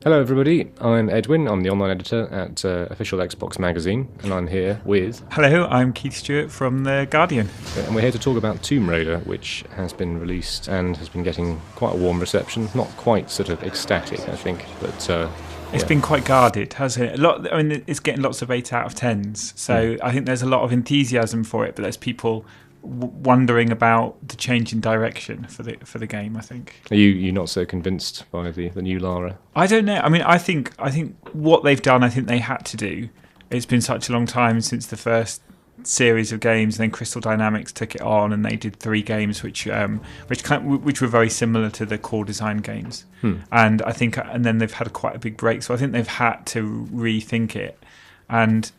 Hello everybody, I'm Edwin, I'm the online editor at Official Xbox Magazine, and I'm here with... Hello, I'm Keith Stewart from The Guardian. And we're here to talk about Tomb Raider, which has been released and has been getting quite a warm reception. Not quite sort of ecstatic, I think, but... It's been quite guarded, hasn't it? It's getting lots of 8 out of 10s, so I think there's a lot of enthusiasm for it, but there's people wondering about the change in direction for the game, I think. Are you not so convinced by the new Lara? I don't know. I mean, I think what they've done, I think they had to do. It's been such a long time since the first series of games, and then Crystal Dynamics took it on, and they did 3 games, which were very similar to the core design games. And I think, and then they've had quite a big break. So I think they've had to rethink it. And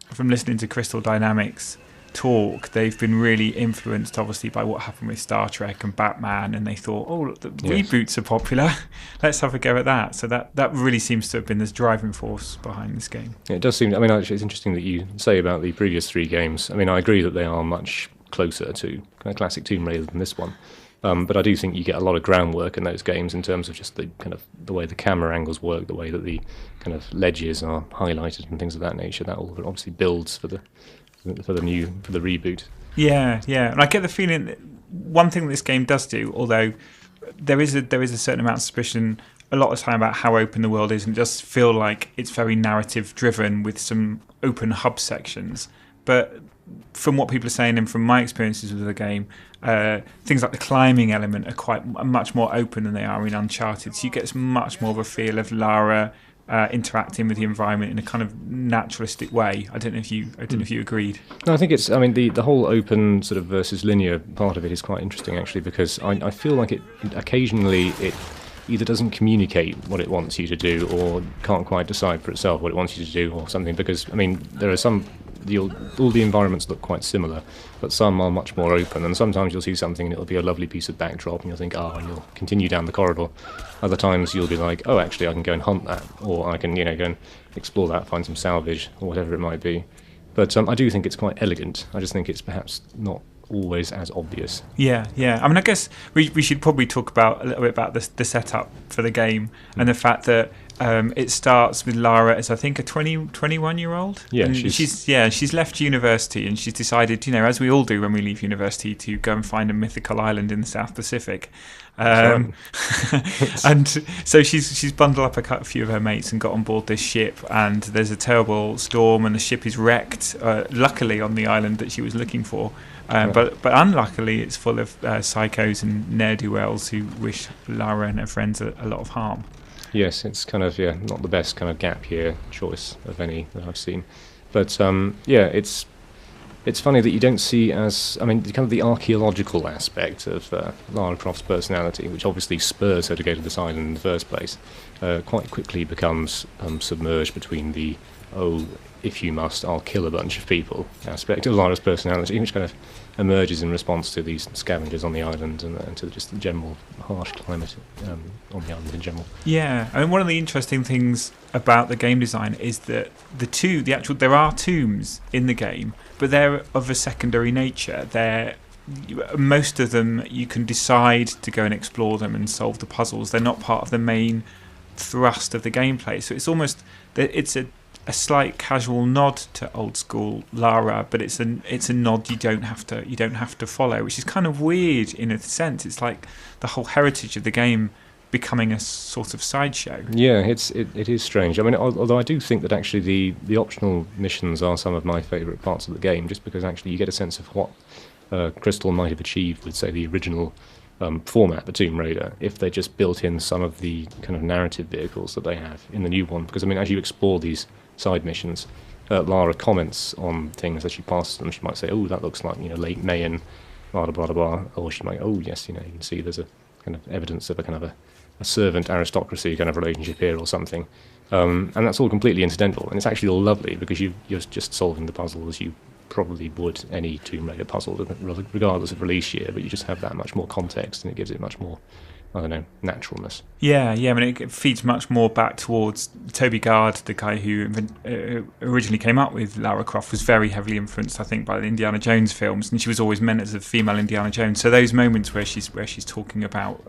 from listening to Crystal Dynamics talk, they've been really influenced obviously by what happened with Star Trek and Batman, and they thought, reboots are popular, let's have a go at that. So that really seems to have been the driving force behind this game. It does seem, I mean, actually it's interesting that you say about the previous 3 games. I mean, I agree that they are much closer to kind of classic Tomb Raider than this one, but I do think you get a lot of groundwork in those games in terms of just the kind of the way the camera angles work, the way that the kind of ledges are highlighted and things of that nature. That all obviously builds for the reboot. Yeah, and I get the feeling that one thing this game does do, although there is a certain amount of suspicion a lot of the time about how open the world is, and it does feel like it's very narrative driven with some open hub sections. But from what people are saying and from my experiences with the game, things like the climbing element are much more open than they are in Uncharted. So you get much more of a feel of Lara interacting with the environment in a kind of naturalistic way. I don't know if you agreed. No, I think it's. I mean, the whole open sort of versus linear part of it is quite interesting actually, because I feel like it occasionally either doesn't communicate what it wants you to do, or can't quite decide for itself what it wants you to do, or something. Because I mean, there are some. All the environments look quite similar, but some are much more open, and sometimes you'll see something and it'll be a lovely piece of backdrop and you'll think, and you'll continue down the corridor. Other times you'll be like, actually I can go and hunt that, or I can go and explore that, find some salvage, or whatever it might be. But I do think it's quite elegant. I just think it's perhaps not always as obvious. Yeah. I mean, I guess we should probably talk a little bit about the setup for the game, and the fact that it starts with Lara as, I think, a 21-year-old. Yeah, and she's left university, and she's decided, as we all do when we leave university, to go and find a mythical island in the South Pacific. And so she's bundled up a few of her mates and got on board this ship, and there's a terrible storm and the ship is wrecked, luckily on the island that she was looking for. But unluckily it's full of psychos and ne'er-do-wells who wish Lara and her friends a lot of harm. Yes, it's kind of not the best kind of gap year choice of any that I've seen, but it's funny that you don't see kind of the archaeological aspect of Lara Croft's personality, which obviously spurs her to go to this island in the first place, quite quickly becomes submerged between the if you must, I'll kill a bunch of people aspect of Lara's personality, which kind of emerges in response to these scavengers on the island and to just the general harsh climate on the island in general. Yeah, I mean, one of the interesting things about the game design is that there are tombs in the game, but they're of a secondary nature. Most of them you can decide to go and explore them and solve the puzzles. They're not part of the main thrust of the gameplay, so it's almost a slight casual nod to old school Lara, but it's a nod you don't have to follow, which is kind of weird in a sense. It's like the whole heritage of the game becoming a sort of sideshow. Yeah, it is strange. I mean, although I do think that actually the optional missions are some of my favourite parts of the game, just because actually you get a sense of what Crystal might have achieved with, say, the original format for Tomb Raider, if they just built in some of the kind of narrative vehicles that they have in the new one. Because I mean, as you explore these side missions, Lara comments on things as she passes them. She might say, that looks like late Mayan, blah blah blah blah, or she might, yes, you can see there's a kind of evidence of a kind of a servant aristocracy kind of relationship here or something, and that's all completely incidental, and it's actually all lovely because you're just solving the puzzle as you probably would any Tomb Raider puzzle, regardless of release year, but you just have that much more context and it gives it much more I don't know, naturalness. Yeah. I mean, it feeds much more back towards Toby Gard, the guy who originally came up with Lara Croft, was very heavily influenced, I think, by the Indiana Jones films, and she was always meant as a female Indiana Jones. So those moments where she's talking about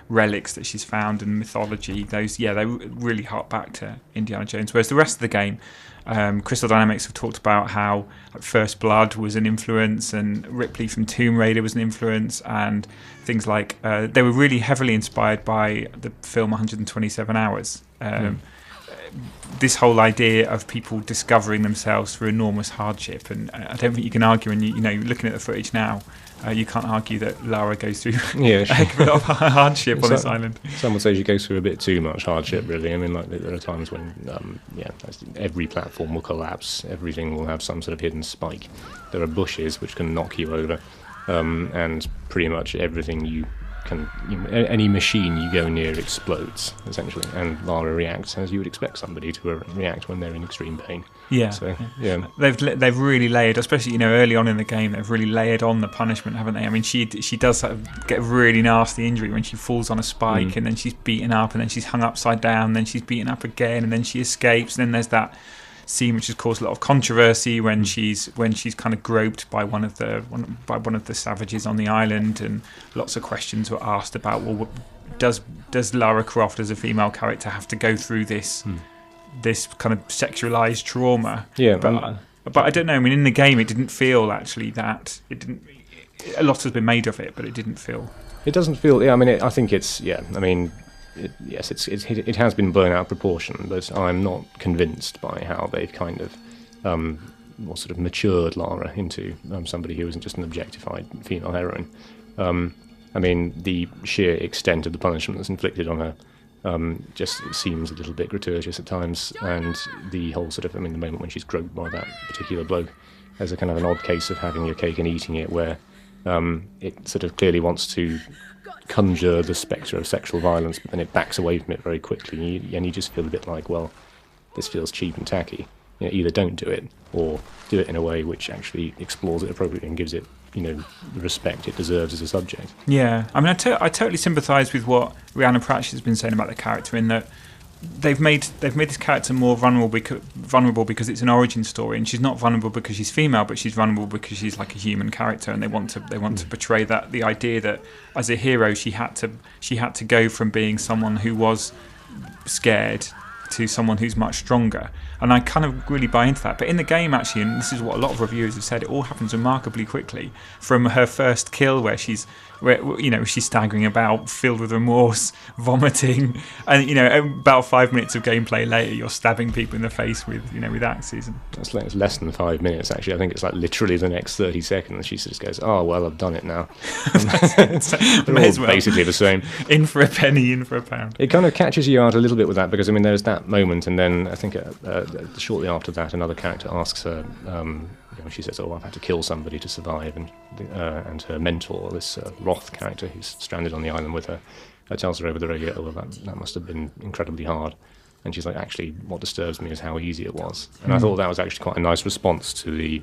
relics that she's found and mythology, they really hark back to Indiana Jones. Whereas the rest of the game, Crystal Dynamics have talked about how First Blood was an influence and Ripley from Tomb Raider was an influence, and things like they were really heavily inspired by the film 127 Hours. This whole idea of people discovering themselves through enormous hardship, and I don't think you can argue, and looking at the footage now, you can't argue that Lara goes through a heck of a lot of hardship on this island. Some would say she goes through a bit too much hardship, really. I mean, like, there are times when, every platform will collapse, everything will have some sort of hidden spike. There are bushes which can knock you over, and pretty much everything any machine you go near explodes, essentially, and Lara reacts as you would expect somebody to react when they're in extreme pain. Yeah. So, yeah. They've really layered, especially early on in the game, they've really layered on the punishment, haven't they? I mean, she does sort of get a really nasty injury when she falls on a spike, and then she's beaten up, and then she's hung upside down, and then she's beaten up again, and then she escapes, and then there's that scene which has caused a lot of controversy when she's kind of groped by one of the savages on the island, and lots of questions were asked about, well, does Lara Croft as a female character have to go through this kind of sexualized trauma? Yeah, but I don't know. I mean, in the game, it didn't feel actually that it didn't. A lot has been made of it, but it didn't feel. It doesn't feel. Yeah, I mean, I think it's. Yeah, I mean. It has been blown out of proportion, but I'm not convinced by how they've kind of sort of matured Lara into somebody who isn't just an objectified female heroine. I mean, the sheer extent of the punishment that's inflicted on her just seems a little bit gratuitous at times, and the whole sort of, the moment when she's groped by that particular bloke, there's a kind of an odd case of having your cake and eating it, where it sort of clearly wants to conjure the spectre of sexual violence, but then it backs away from it very quickly, and you just feel a bit like, well, this feels cheap and tacky. Either don't do it, or do it in a way which actually explores it appropriately and gives it, the respect it deserves as a subject. Yeah, I mean, I totally sympathise with what Rhianna Pratchett has been saying about the character, in that they've made this character more vulnerable because it's an origin story, and she's not vulnerable because she's female, but she's vulnerable because she's like a human character, and they want to portray that, the idea that as a hero she had to go from being someone who was scared to someone who's much stronger. And I kind of really buy into that. But in the game, actually, and this is what a lot of reviewers have said, it all happens remarkably quickly. From her first kill, where she's staggering about, filled with remorse, vomiting, and about 5 minutes of gameplay later, you're stabbing people in the face with axes. And it's less than 5 minutes, actually. I think it's like literally the next 30 seconds. She just goes, "Oh well, I've done it now." They're all basically the same. In for a penny, in for a pound. It kind of catches you out a little bit with that, because there's that moment, and then I think shortly after that, another character asks her. She says, "Oh, I've had to kill somebody to survive," and her mentor, this Roth character who's stranded on the island with her, tells her over the radio, "Oh, well, that must have been incredibly hard." And she's like, "Actually, what disturbs me is how easy it was." And I thought that was actually quite a nice response to the,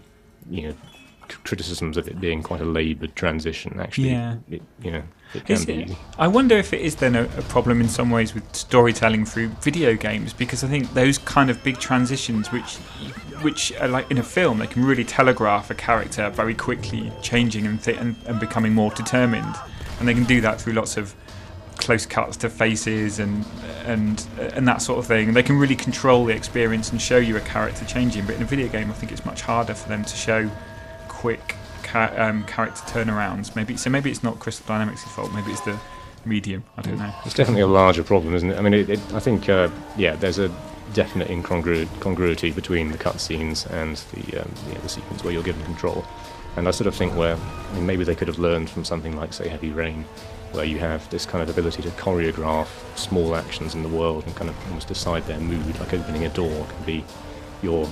criticisms of it being quite a laboured transition. Actually, it can be easy. I wonder if it is then a problem in some ways with storytelling through video games, because I think those kind of big transitions, which are like in a film, they can really telegraph a character very quickly changing and becoming more determined, and they can do that through lots of close cuts to faces and that sort of thing. They can really control the experience and show you a character changing. But in a video game, I think it's much harder for them to show quick character turnarounds. Maybe it's not Crystal Dynamics' fault. Maybe it's the medium. I don't know. It's definitely a larger problem, isn't it? I mean, I think there's a definite incongruity between the cutscenes and the sequence where you're given control. And I sort of think maybe they could have learned from something like, say, Heavy Rain, where you have this kind of ability to choreograph small actions in the world and kind of almost decide their mood, like opening a door can be you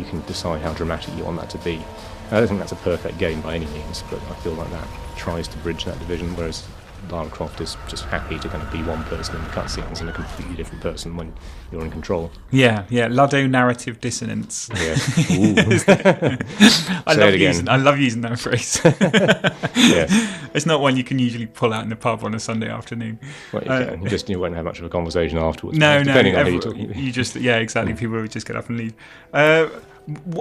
can decide how dramatic you want that to be. I don't think that's a perfect game by any means, but I feel like that tries to bridge that division, whereas Lara Croft is just happy to kind of be one person in the cutscenes and a completely different person when you're in control. Yeah, ludonarrative dissonance. Yeah. I love using that phrase. Yeah. It's not one you can usually pull out in the pub on a Sunday afternoon. Well, you won't have much of a conversation afterwards. No, depending on who you're talking to. You just, exactly. People will just get up and leave.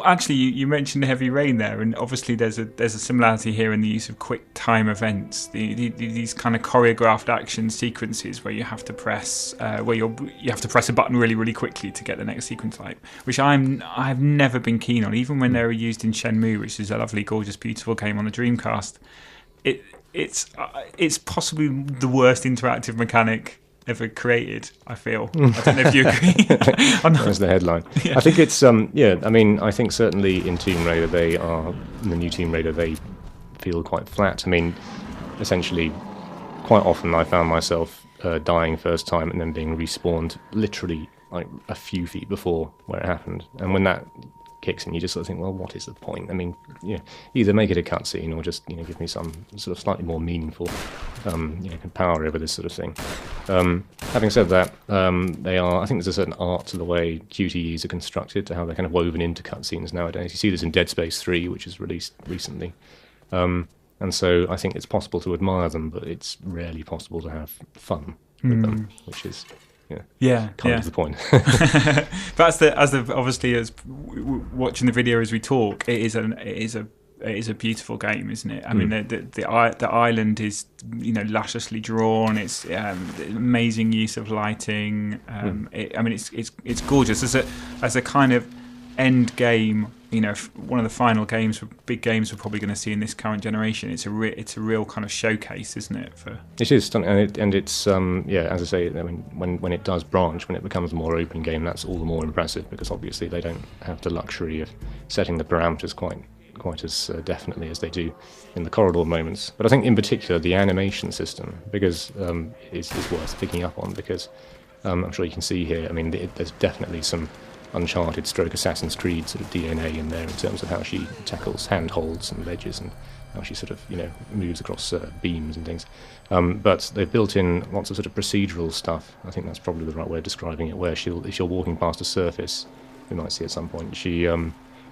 Actually, you mentioned Heavy Rain there, and obviously there's a similarity here in the use of quick time events. These kind of choreographed action sequences where you have to press you have to press a button really, really quickly to get the next sequence type, which I've never been keen on, even when they were used in Shenmue, which is a lovely, gorgeous, beautiful game on the Dreamcast. It's possibly the worst interactive mechanic ever created, I feel. I don't know if you agree. That's the headline. Yeah. I think it's I mean, I think certainly in Tomb Raider in the new Tomb Raider they feel quite flat. I mean, essentially quite often I found myself dying first time and then being respawned literally like a few feet before where it happened. And when that kicks in, you just sort of think, well, what is the point? I mean, either make it a cutscene or just give me some sort of slightly more meaningful power over this sort of thing. Having said that, I think there's a certain art to the way QTEs are constructed, to how they're kind of woven into cutscenes nowadays. You see this in Dead Space 3, which was released recently. And so I think it's possible to admire them, but it's rarely possible to have fun with them, which is kind of the point. But obviously as watching the video as we talk, it is a beautiful game, isn't it? I mean, the island is lusciously drawn. It's amazing use of lighting. It's gorgeous as a kind of end game. One of the final games, big games we're probably going to see in this current generation. It's a real kind of showcase, isn't it? It is stunning, and it's as I say, I mean, when it does branch, when it becomes a more open game, that's all the more impressive, because obviously they don't have the luxury of setting the parameters quite as definitely as they do in the corridor moments. But I think in particular the animation system, because is worth picking up on, because I'm sure you can see here, I mean, there's definitely some Uncharted / Assassin's Creed sort of DNA in there in terms of how she tackles handholds and ledges and how she sort of moves across beams and things. But they've built in lots of sort of procedural stuff. I think that's probably the right way of describing it, where if you're walking past a surface, we might see at some point, she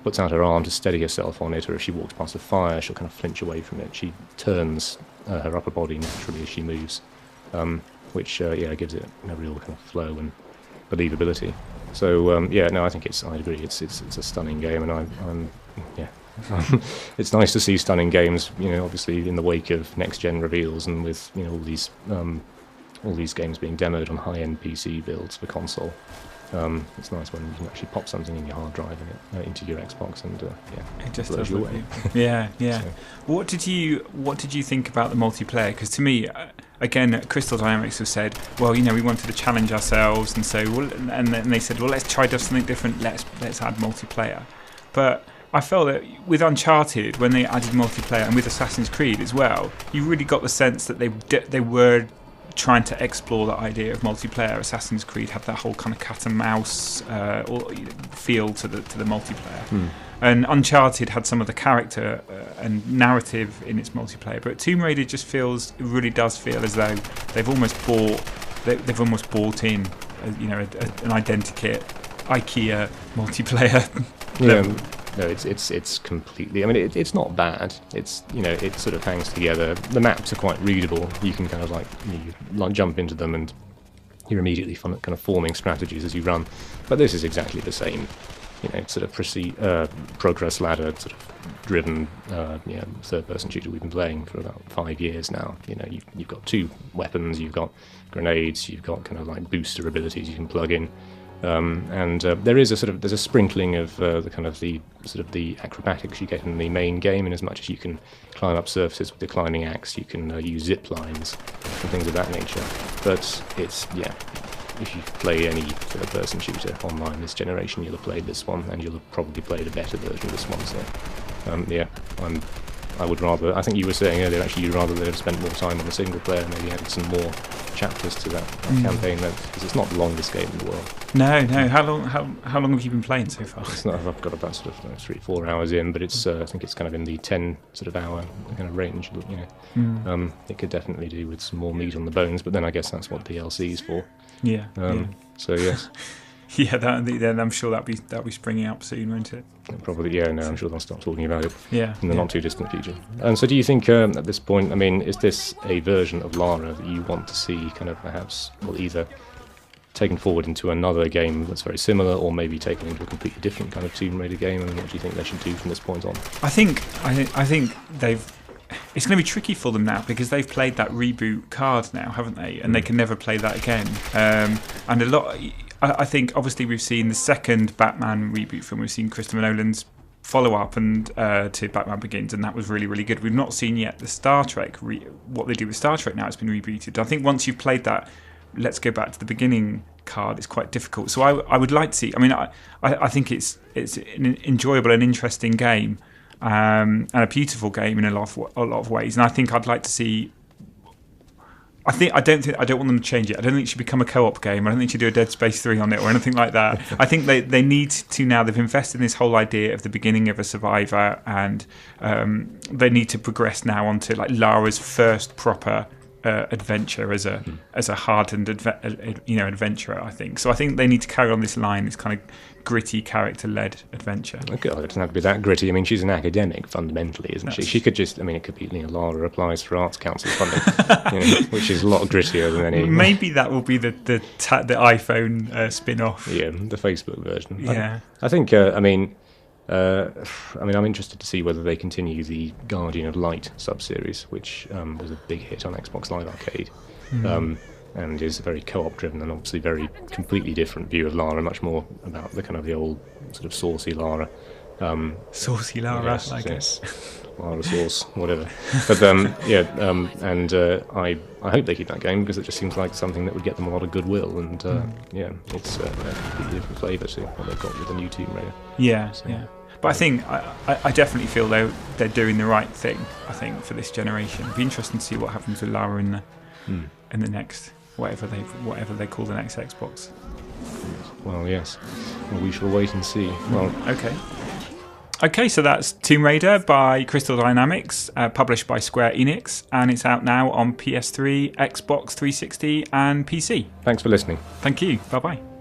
puts out her arm to steady herself on it, or if she walks past a fire, she'll kind of flinch away from it. She turns her upper body naturally as she moves, which gives it a real kind of flow and believability. So I think I agree. It's a stunning game, and it's nice to see stunning games. Obviously in the wake of next gen reveals, and with all these games being demoed on high-end PC builds for console. It's nice when you can actually pop something in your hard drive and into your Xbox, and it just blows you away. Yeah. So. What did you think about the multiplayer? Because to me, again, Crystal Dynamics have said, well, we wanted to challenge ourselves, and so and then they said, well, let's try to do something different. Let's add multiplayer. But I felt that with Uncharted, when they added multiplayer, and with Assassin's Creed as well, you really got the sense that they were trying to explore that idea of multiplayer. Assassin's Creed had that whole kind of cat and mouse feel to the multiplayer, and Uncharted had some of the character and narrative in its multiplayer. But Tomb Raider really does feel as though they've almost bought in, an identikit IKEA multiplayer. No, it's completely. I mean, it's not bad. It's it sort of hangs together. The maps are quite readable. You can kind of you jump into them, and you're immediately kind of forming strategies as you run. But this is exactly the same. Sort of progress ladder sort of driven third-person shooter we've been playing for about 5 years now. You've got 2 weapons. You've got grenades. You've got kind of booster abilities you can plug in. And there is there's a sprinkling of the acrobatics you get in the main game, in as much as you can climb up surfaces with the climbing axe, you can use zip lines and things of that nature. But it's if you play any third-person shooter online this generation, you'll have played this one, and you'll have probably played a better version of this one. So I'm I would rather. I think you were saying earlier actually you'd rather they'd have spent more time on the single player, maybe added some more chapters to that campaign, because it's not the longest game in the world. No. How long have you been playing so far? It's not. I've got about sort of 3-4 hours in, but it's I think it's kind of in the 10 sort of hour kind of range. It could definitely do with some more meat on the bones, but then I guess that's what DLC is for. Yeah. So yes. Yeah, then I'm sure that'll be springing up soon, won't it? Probably, yeah. No, I'm sure they'll start talking about it in the not too distant future. And so, do you think at this point, I mean, is this a version of Lara that you want to see, kind of perhaps, well, either taken forward into another game that's very similar, or maybe taken into a completely different kind of Tomb Raider game? And what do you think they should do from this point on? I think they've. It's going to be tricky for them now because they've played that reboot card now, haven't they? And they can never play that again. And a lot. I think obviously we've seen the second Batman reboot film. We've seen Christopher Nolan's follow-up and to Batman Begins, and that was really, really good. We've not seen yet the Star Trek what they do with Star Trek now. It's been rebooted. I think once you've played that, let's go back to the beginning card. It's quite difficult. So I would like to see. I mean, I think it's an enjoyable and interesting game, and a beautiful game in a lot of ways. And I think I'd like to see. I don't want them to change it. I don't think it should become a co-op game. I don't think you should do a Dead Space 3 on it or anything like that. I think they need to now. They've invested in this whole idea of the beginning of a survivor, and they need to progress now onto like Lara's first proper adventure as a hardened adventurer. I think so. I think they need to carry on this line, this kind of gritty character-led adventure. Okay, well, it doesn't have to be that gritty. I mean, she's an academic fundamentally, isn't she? She could just. I mean, it could be Lara applies for Arts Council funding, which is a lot grittier than any. Maybe that will be the iPhone spin-off. Yeah, the Facebook version. Yeah, I think. I mean, I'm interested to see whether they continue the Guardian of Light sub-series, which was a big hit on Xbox Live Arcade, and is very co-op driven and obviously very completely different view of Lara, much more about the kind of the old sort of saucy Lara. Saucy Lara, yes. Lara sauce, whatever. But and I hope they keep that game because it just seems like something that would get them a lot of goodwill, and it's a completely different flavour to what they've got with the new Tomb Raider. Yeah. But I think I definitely feel they're doing the right thing. I think for this generation, it'd be interesting to see what happens with Lara in the next whatever they call the next Xbox. Well, yes. Well, we shall wait and see. Well, Okay, so that's Tomb Raider by Crystal Dynamics, published by Square Enix, and it's out now on PS3, Xbox 360, and PC. Thanks for listening. Thank you. Bye-bye.